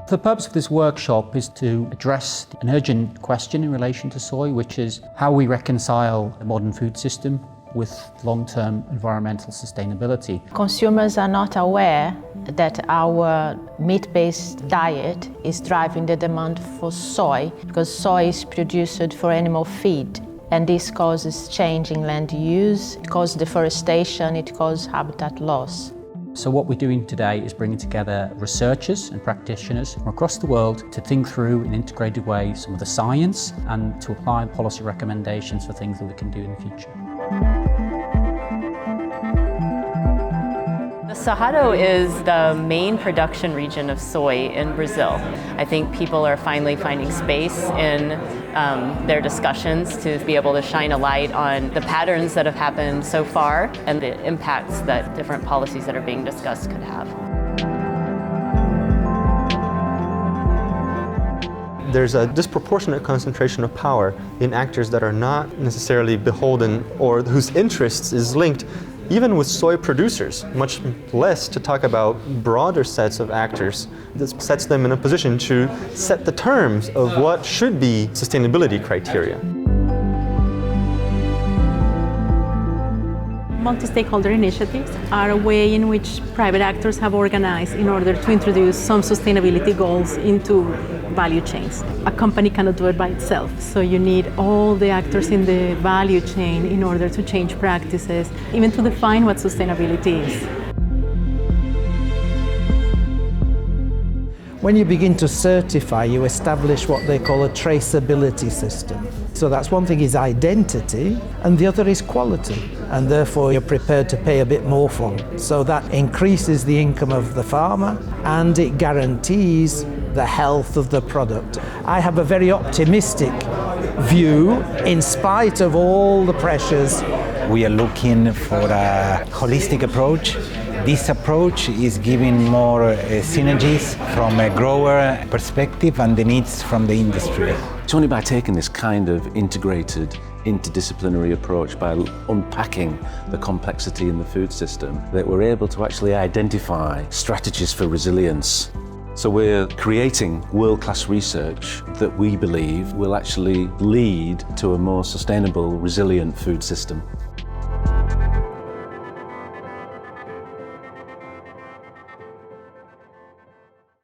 The purpose of this workshop is to address an urgent question in relation to soy, which is how we reconcile the modern food system with long-term environmental sustainability. Consumers are not aware that our meat-based diet is driving the demand for soy, because soy is produced for animal feed. And this causes change in land use, it causes deforestation, it causes habitat loss. So what we're doing today is bringing together researchers and practitioners from across the world to think through in an integrated way some of the science and to apply policy recommendations for things that we can do in the future. The Cerrado is the main production region of soy in Brazil. I think people are finally finding space in their discussions to be able to shine a light on the patterns that have happened so far and the impacts that different policies that are being discussed could have. There's a disproportionate concentration of power in actors that are not necessarily beholden or whose interests is linked even with soy producers, much less to talk about broader sets of actors. This sets them in a position to set the terms of what should be sustainability criteria. Multi-stakeholder initiatives are a way in which private actors have organized in order to introduce some sustainability goals into value chains. A company cannot do it by itself, so you need all the actors in the value chain in order to change practices, even to define what sustainability is. When you begin to certify, you establish what they call a traceability system. So that's one thing is identity, and the other is quality. And therefore you're prepared to pay a bit more for it. So that increases the income of the farmer and it guarantees the health of the product. I have a very optimistic view in spite of all the pressures. We are looking for a holistic approach. This approach is giving more synergies from a grower perspective and the needs from the industry. It's only by taking this kind of integrated, interdisciplinary approach, by unpacking the complexity in the food system, that we're able to actually identify strategies for resilience. So we're creating world-class research that we believe will actually lead to a more sustainable, resilient food system.